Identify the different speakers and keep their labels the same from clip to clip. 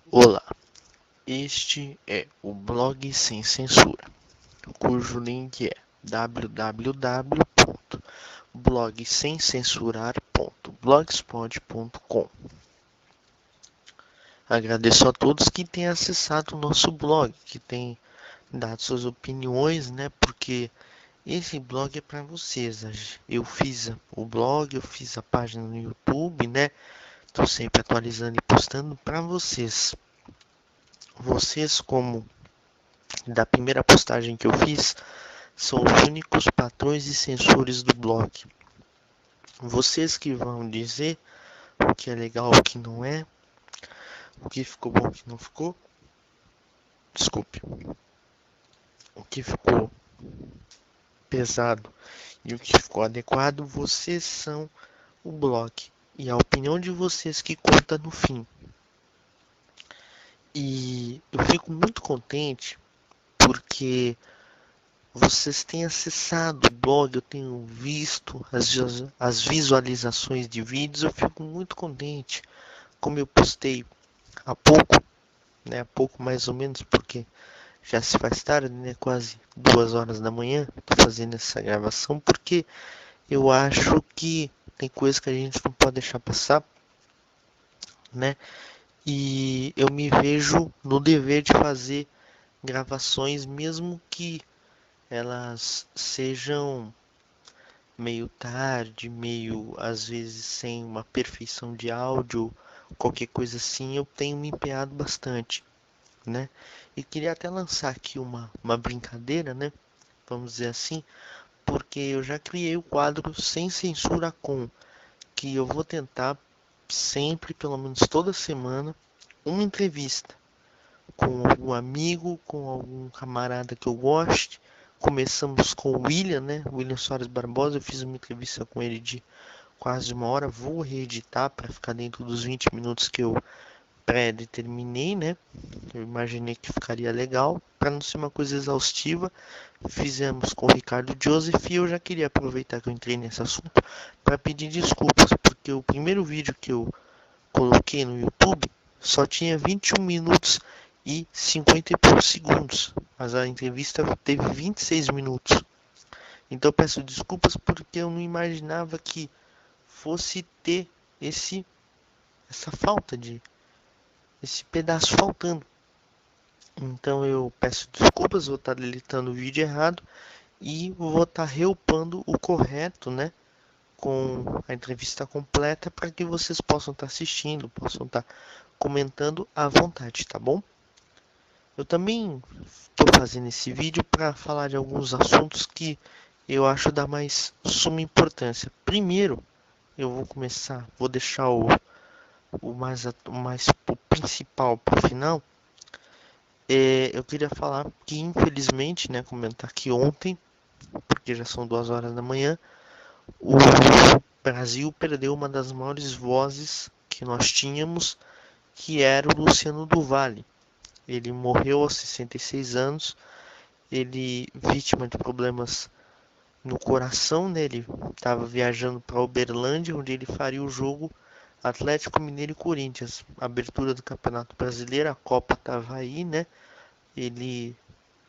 Speaker 1: Olá, este é o Blog Sem Censura, cujo link é www.blogsemcensurar.blogspot.com. Agradeço a todos que têm acessado o nosso blog, que têm dado suas opiniões, né? Porque esse blog é para vocês. Eu fiz o blog, eu fiz a página no YouTube, né? Estou sempre atualizando e postando para vocês. Vocês, como da primeira postagem que eu fiz, são os únicos patrões e censores do blog. Vocês que vão dizer o que é legal, o que não é, o que ficou bom, o que não ficou. Desculpe. O que ficou pesado e o que ficou adequado, vocês são o blog. E a opinião de vocês que conta no fim. E eu fico muito contente porque vocês têm acessado o blog, eu tenho visto as visualizações de vídeos, eu fico muito contente. Como eu postei há pouco, né, há pouco mais ou menos, porque já se faz tarde, né, quase 2 horas da manhã, tô fazendo essa gravação, porque eu acho que tem coisas que a gente não pode deixar passar, né, e eu me vejo no dever de fazer gravações, mesmo que elas sejam meio tarde, meio às vezes sem uma perfeição de áudio, qualquer coisa assim, eu tenho me empenhado bastante, né? E queria até lançar aqui uma brincadeira, né? Vamos dizer assim, porque eu já criei o quadro Sem Censura Com, que eu vou tentar sempre, pelo menos toda semana, uma entrevista com algum amigo, com algum camarada que eu goste. Começamos com o William, né? William Soares Barbosa. Eu fiz uma entrevista com ele de quase 1 hora. Vou reeditar para ficar dentro dos 20 minutos que eu pré-determinei, né? Eu imaginei que ficaria legal. Para não ser uma coisa exaustiva, fizemos com o Ricardo Joseph e eu já queria aproveitar que eu entrei nesse assunto para pedir desculpas, porque o primeiro vídeo que eu coloquei no YouTube só tinha 21 minutos e 50 e poucos segundos, mas a entrevista teve 26 minutos. Então eu peço desculpas porque eu não imaginava que fosse ter esse essa falta de esse pedaço faltando. Então eu peço desculpas, vou estar deletando o vídeo errado e vou estar reupando o correto, né? Com a entrevista completa para que vocês possam estar assistindo, possam estar comentando à vontade, tá bom? Eu também estou fazendo esse vídeo para falar de alguns assuntos que eu acho da mais suma importância. Primeiro, eu vou começar, vou deixar o principal para o final. Eu queria falar que infelizmente, né, comentar que ontem, porque já são 2 horas da manhã, o Brasil perdeu uma das maiores vozes que nós tínhamos, que era o Luciano do Vale. Ele morreu aos 66 anos, ele vítima de problemas no coração, né? Ele estava viajando para Uberlândia, onde ele faria o jogo Atlético Mineiro e Corinthians, abertura do Campeonato Brasileiro, a Copa estava aí, né? Ele,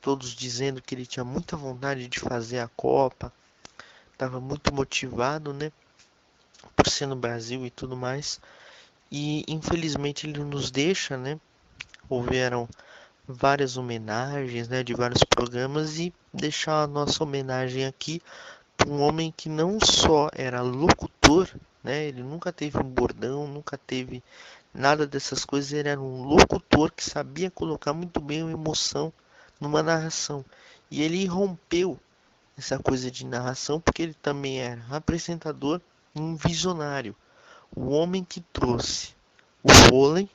Speaker 1: todos dizendo que ele tinha muita vontade de fazer a Copa, estava muito motivado, né? Por ser no Brasil e tudo mais. E infelizmente ele nos deixa, né? Houveram várias homenagens, né, de vários programas e deixar a nossa homenagem aqui para um homem que não só era locutor, né, ele nunca teve um bordão, nunca teve nada dessas coisas, ele era um locutor que sabia colocar muito bem a emoção numa narração. E ele rompeu essa coisa de narração porque ele também era apresentador e um visionário. O homem que trouxe o vôlei,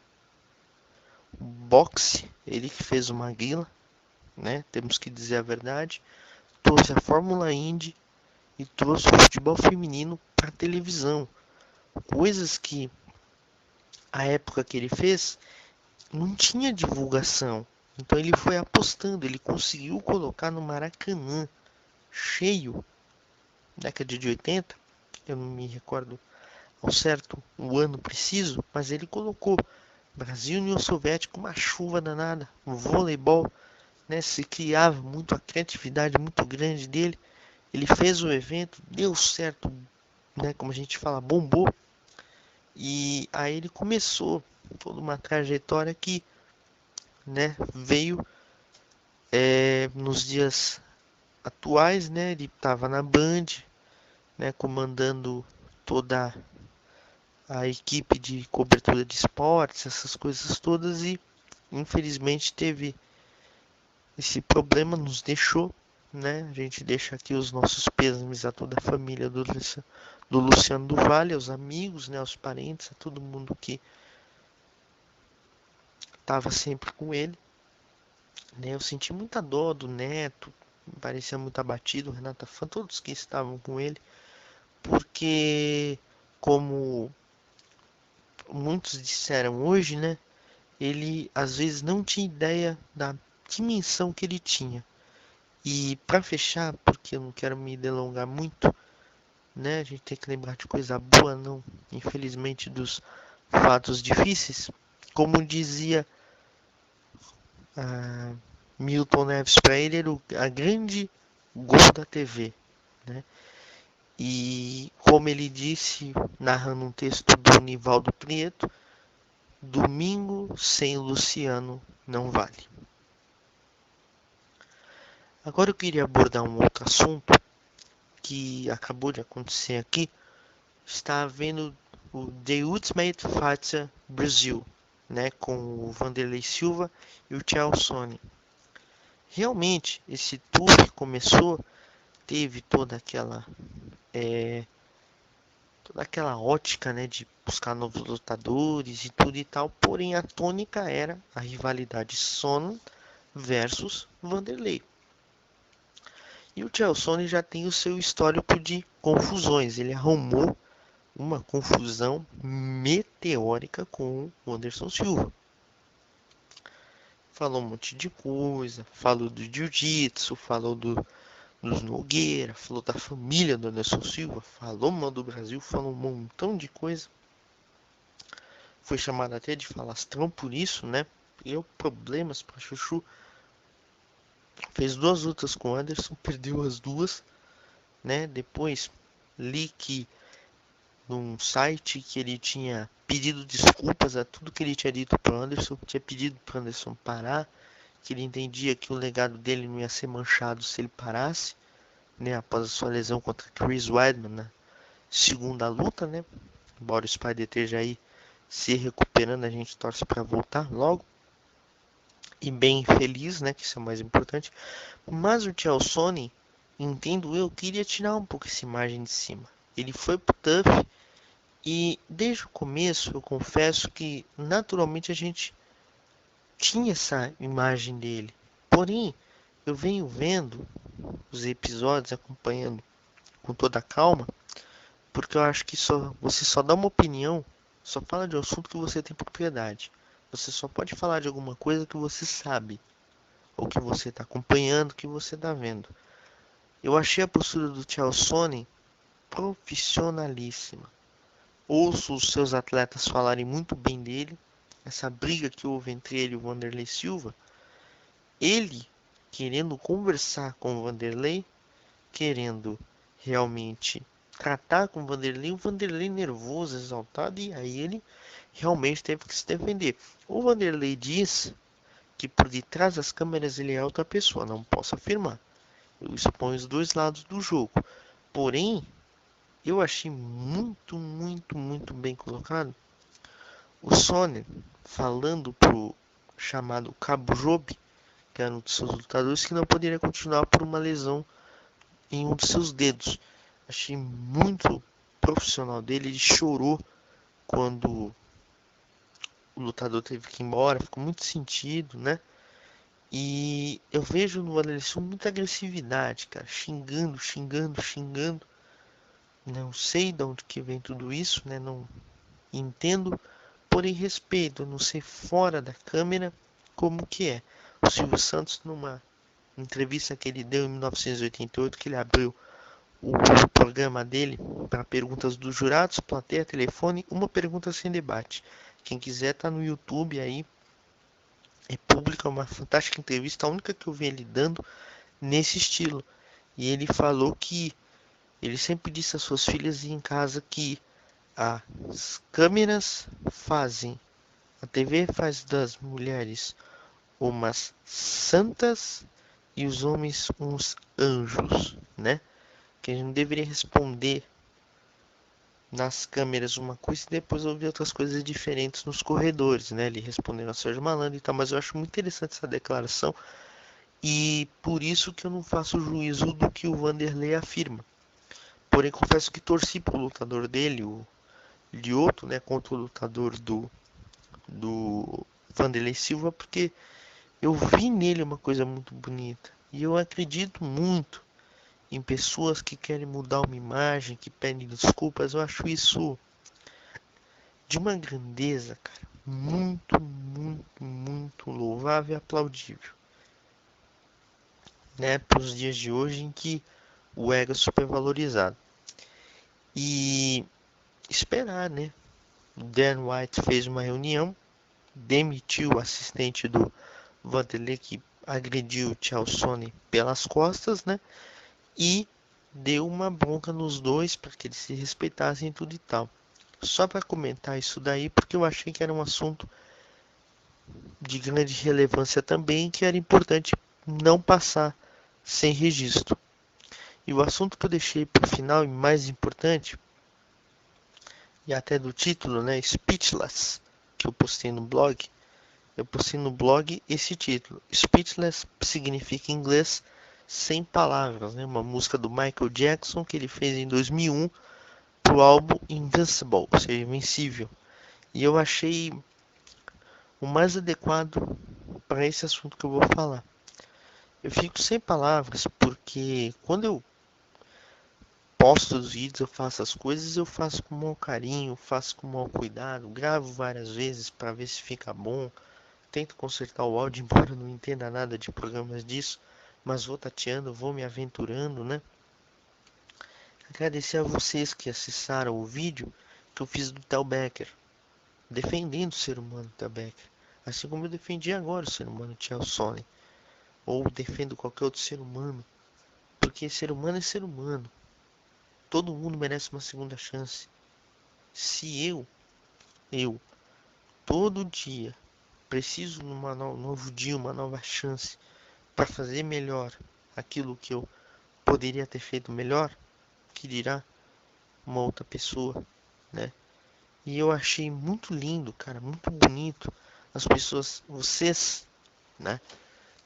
Speaker 1: o boxe, ele que fez o Maguila, né? Temos que dizer a verdade. Trouxe a Fórmula Indy e trouxe o futebol feminino para televisão. Coisas que a época que ele fez não tinha divulgação. Então ele foi apostando, ele conseguiu colocar no Maracanã cheio, década de 80, eu não me recordo ao certo o ano preciso, mas ele colocou Brasil e União Soviética, uma chuva danada, o voleibol, né, se criava muito, a criatividade muito grande dele. Ele fez o evento, deu certo, né, como a gente fala, bombou. E aí ele começou toda uma trajetória que, né, veio nos dias atuais, né, ele estava na Band, né, comandando toda a equipe de cobertura de esportes, essas coisas todas, e infelizmente teve esse problema, nos deixou, né? A gente deixa aqui os nossos pêsames a toda a família do Luciano do Vale, aos amigos, né, aos parentes, a todo mundo que estava sempre com ele, né? Eu senti muita dó do Neto, parecia muito abatido, o Renata Fã, todos que estavam com ele, porque como muitos disseram hoje, né? Ele às vezes não tinha ideia da dimensão que ele tinha. E para fechar, porque eu não quero me delongar muito, né? A gente tem que lembrar de coisa boa, não, infelizmente, dos fatos difíceis. Como dizia Milton Neves para ele, era a grande gol da TV, né? E como ele disse, narrando um texto do Nivaldo Prieto, domingo sem Luciano não vale. Agora eu queria abordar um outro assunto que acabou de acontecer aqui. Está havendo o The Ultimate Fighter Brasil, né, com o Vanderlei Silva e o Chael Sonnen. Realmente, esse tour que começou teve toda aquela ótica, né, de buscar novos lutadores e tudo e tal, porém a tônica era a rivalidade Sonnen versus Vanderlei. E o Chael Sonnen já tem o seu histórico de confusões. Ele arrumou uma confusão meteórica com o Anderson Silva. Falou um monte de coisa, falou do jiu-jitsu, falou dos Nogueira, falou da família do Anderson Silva, falou mal do Brasil, falou um montão de coisa. Foi chamado até de falastrão por isso, né? Deu problemas para Chuchu. Fez 2 lutas com o Anderson, perdeu as 2, né? Depois li que num site que ele tinha pedido desculpas a tudo que ele tinha dito para Anderson, tinha pedido para Anderson parar, que ele entendia que o legado dele não ia ser manchado se ele parasse, né, após a sua lesão contra Chris Weidman na segunda luta, né? Embora o Spider esteja aí se recuperando, a gente torce para voltar logo e bem feliz, né, que isso é o mais importante. Mas o Chael Sonnen, entendo eu, queria tirar um pouco essa imagem de cima. Ele foi pro TUF. E desde o começo eu confesso que naturalmente a gente tinha essa imagem dele. Porém, eu venho vendo os episódios, acompanhando com toda a calma, porque eu acho que você só dá uma opinião, só fala de um assunto que você tem propriedade. Você só pode falar de alguma coisa que você sabe, ou que você está acompanhando, que você está vendo. Eu achei a postura do Chael Sonnen profissionalíssima. Ouço os seus atletas falarem muito bem dele. Essa briga que houve entre ele e o Vanderlei Silva. Ele querendo conversar com o Vanderlei, querendo realmente tratar com o Vanderlei nervoso, exaltado, e aí ele realmente teve que se defender. O Vanderlei diz que por detrás das câmeras ele é outra pessoa, não posso afirmar. Eu exponho os dois lados do jogo. Porém, eu achei muito, muito, muito bem colocado o Sonnen falando pro chamado Cabo Jobe, que era um dos seus lutadores, que não poderia continuar por uma lesão em um dos seus dedos. Achei muito profissional dele, ele chorou quando o lutador teve que ir embora, ficou muito sentido, né? E eu vejo no Anderson muita agressividade, cara, xingando, xingando, xingando. Não sei de onde que vem tudo isso, né? Não entendo, porém respeito, não sei fora da câmera como que é. O Silvio Santos, numa entrevista que ele deu em 1988, que ele abriu o programa dele para perguntas dos jurados, plateia, telefone, uma pergunta sem debate. Quem quiser tá no YouTube aí, é pública, uma fantástica entrevista, a única que eu vi ele dando nesse estilo. E ele falou que ele sempre disse às suas filhas em casa que as câmeras fazem, a TV faz das mulheres umas santas e os homens uns anjos, né? Que a gente não deveria responder nas câmeras uma coisa e depois ouvir outras coisas diferentes nos corredores, né? Ele respondendo a Sérgio Malandro e tal, mas eu acho muito interessante essa declaração e por isso que eu não faço juízo do que o Vanderlei afirma. Porém, confesso que torci pro lutador dele, o Lyoto, né, contra o lutador do Vanderlei Silva, porque eu vi nele uma coisa muito bonita. E eu acredito muito em pessoas que querem mudar uma imagem, que pedem desculpas. Eu acho isso de uma grandeza, cara, muito, muito, muito louvável e aplaudível, né, para os dias de hoje em que o ego é supervalorizado. E esperar, né? O Dan White fez uma reunião, demitiu o assistente do Vanderlei que agrediu o Chael Sonnen pelas costas, né? E deu uma bronca nos dois para que eles se respeitassem e tudo e tal. Só para comentar isso daí, porque eu achei que era um assunto de grande relevância também, que era importante não passar sem registro. E o assunto que eu deixei para o final, e mais importante, e até do título, né, Speechless, que eu postei no blog esse título. Speechless significa em inglês sem palavras, né, uma música do Michael Jackson que ele fez em 2001 pro álbum Invincible, ou seja, Invencível. E eu achei o mais adequado para esse assunto que eu vou falar. Eu fico sem palavras porque quando eu posto os vídeos, eu faço as coisas, eu faço com mau carinho, faço com mau cuidado, gravo várias vezes para ver se fica bom, tento consertar o áudio, embora eu não entenda nada de programas disso, mas vou tateando, vou me aventurando, né? Agradecer a vocês que acessaram o vídeo que eu fiz do Tel Becker, defendendo o ser humano Tel Becker, assim como eu defendi agora o ser humano Chael Sonnen, ou defendo qualquer outro ser humano, porque ser humano é ser humano. Todo mundo merece uma segunda chance. Se eu, todo dia, preciso de um novo dia, uma nova chance para fazer melhor aquilo que eu poderia ter feito melhor, que dirá uma outra pessoa, né? E eu achei muito lindo, cara, muito bonito as pessoas, vocês, né,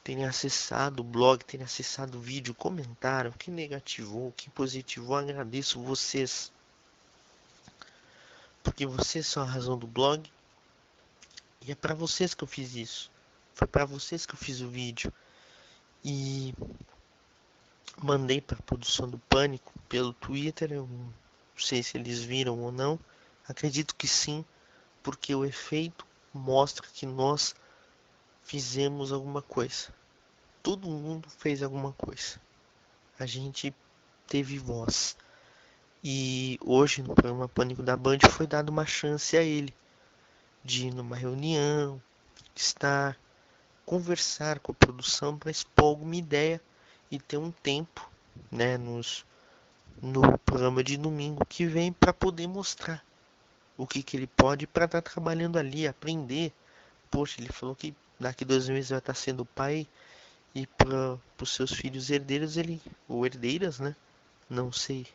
Speaker 1: terem acessado o blog, terem acessado o vídeo, comentaram, que negativou, que positivou, agradeço vocês, porque vocês são a razão do blog e é para vocês que eu fiz isso. Foi para vocês que eu fiz o vídeo e mandei para a produção do Pânico pelo Twitter. Eu não sei se eles viram ou não. Acredito que sim, porque o efeito mostra que nós fizemos alguma coisa. Todo mundo fez alguma coisa. A gente teve voz. E hoje no programa Pânico da Band foi dada uma chance a ele de ir numa reunião, estar, conversar com a produção para expor alguma ideia e ter um tempo, né, no programa de domingo que vem para poder mostrar o que ele pode para estar trabalhando ali, aprender. Poxa, ele falou que daqui 2 meses vai estar sendo pai e para os seus filhos herdeiros, ou herdeiras, né? Não sei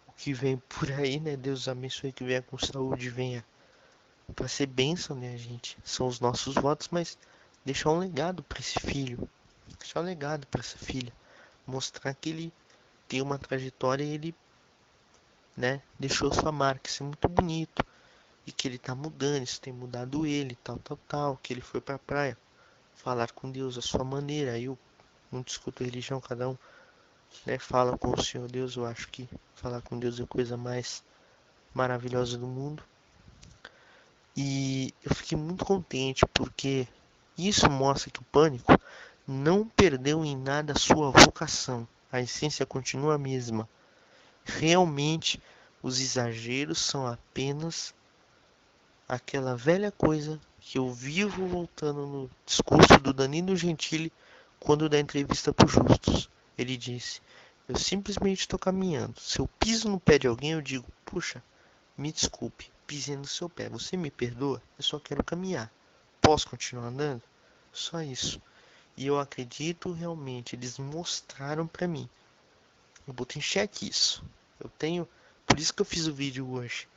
Speaker 1: o que vem por aí, né? Deus abençoe que venha com saúde, venha para ser bênção, né, gente? São os nossos votos, mas deixar um legado para esse filho, deixar um legado para essa filha, mostrar que ele tem uma trajetória e ele, né, deixou sua marca, isso é muito bonito. E que ele tá mudando, isso tem mudado ele, tal, tal, tal, que ele foi pra praia falar com Deus à sua maneira. Aí eu não discuto religião, cada um, né, fala com o Senhor Deus. Eu acho que falar com Deus é a coisa mais maravilhosa do mundo. E eu fiquei muito contente porque isso mostra que o Pânico não perdeu em nada a sua vocação. A essência continua a mesma. Realmente, os exageros são apenas aquela velha coisa que eu vivo voltando no discurso do Danilo Gentili quando dá entrevista para o Justus. Ele disse: eu simplesmente estou caminhando. Se eu piso no pé de alguém, eu digo: puxa, me desculpe, pisei no seu pé. Você me perdoa? Eu só quero caminhar. Posso continuar andando? Só isso. E eu acredito realmente, eles mostraram para mim. Eu botei em xeque isso. Eu tenho. Por isso que eu fiz o vídeo hoje.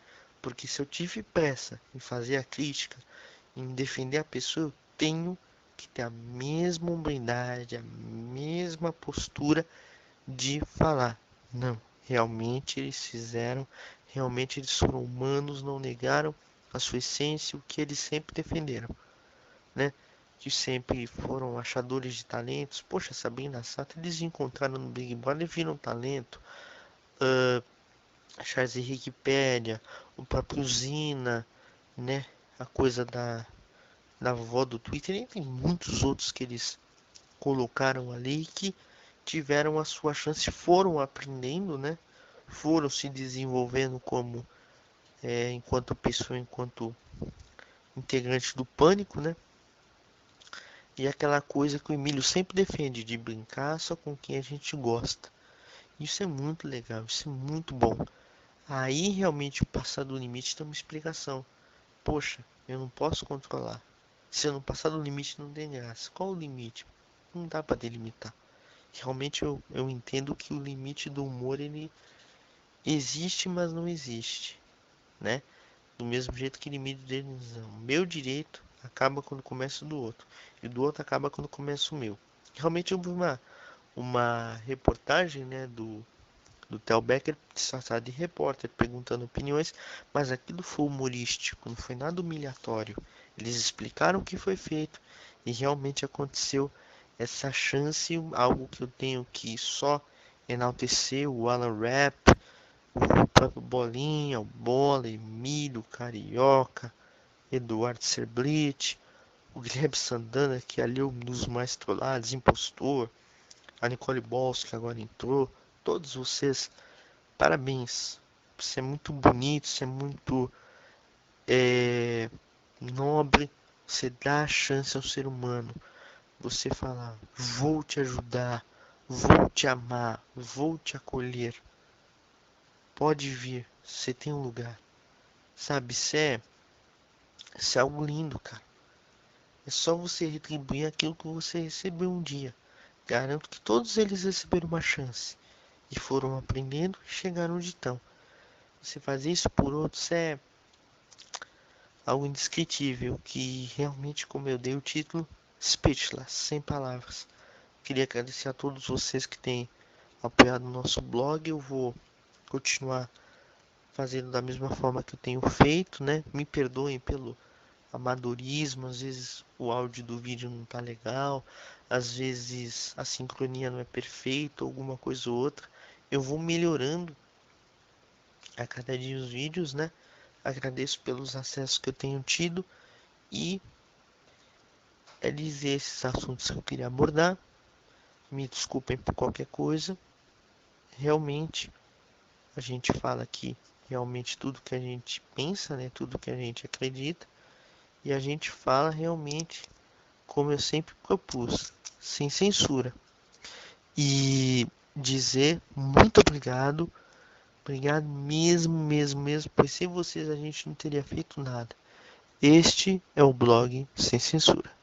Speaker 1: Porque se eu tive pressa em fazer a crítica, em defender a pessoa, eu tenho que ter a mesma hombridade, a mesma postura de falar: não, realmente eles fizeram, realmente eles foram humanos, não negaram a sua essência, o que eles sempre defenderam, né? Que sempre foram achadores de talentos. Poxa, Sabrina Sato, eles encontraram no Big Brother e viram talento. Charles Henrique Pédia, o próprio Zina, né? A coisa da avó do Twitter, e tem muitos outros que eles colocaram ali que tiveram a sua chance, foram aprendendo, né? Foram se desenvolvendo como enquanto pessoa, enquanto integrante do Pânico, né? E aquela coisa que o Emílio sempre defende de brincar só com quem a gente gosta. Isso é muito legal, isso é muito bom. Aí realmente o passar do limite tem uma explicação. Poxa, eu não posso controlar. Se eu não passar do limite não tem graça. Qual o limite? Não dá para delimitar. Realmente eu entendo que o limite do humor ele existe, mas não existe, né? Do mesmo jeito que limite de decisão. Meu direito acaba quando começa o do outro. E do outro acaba quando começa o meu. Realmente eu vi uma reportagem, né, do Theo Becker disfarçado de repórter, perguntando opiniões, mas aquilo foi humorístico, não foi nada humilhatório. Eles explicaram o que foi feito e realmente aconteceu essa chance, algo que eu tenho que só enaltecer o Alan Rapp, o próprio Bolinha, o Bola, Emílio, Carioca, Eduardo Serblit, o Guilherme Sandana, que ali é um dos mais trollados, impostor, a Nicole Balls, que agora entrou, todos vocês, parabéns. Você é muito bonito, você é muito nobre, você dá a chance ao ser humano. Você falar: vou te ajudar, vou te amar, vou te acolher. Pode vir, você tem um lugar. Sabe, isso é algo lindo, cara. É só você retribuir aquilo que você recebeu um dia. Garanto que todos eles receberam uma chance e foram aprendendo e chegaram onde estão. Você fazer isso por outros é algo indescritível, que realmente, como eu dei o título, speechless, sem palavras. Queria agradecer a todos vocês que têm apoiado o nosso blog. Eu vou continuar fazendo da mesma forma que eu tenho feito, né? Me perdoem pelo amadorismo, às vezes o áudio do vídeo não tá legal, às vezes a sincronia não é perfeita, alguma coisa ou outra. Eu vou melhorando a cada dia os vídeos, né? Agradeço pelos acessos que eu tenho tido e dizer esses assuntos que eu queria abordar. Me desculpem por qualquer coisa. Realmente, a gente fala aqui realmente tudo que a gente pensa, né? Tudo que a gente acredita. E a gente fala realmente como eu sempre propus, sem censura. E dizer muito obrigado. Obrigado mesmo, mesmo, mesmo. Pois sem vocês a gente não teria feito nada. Este é o blog Sem Censura.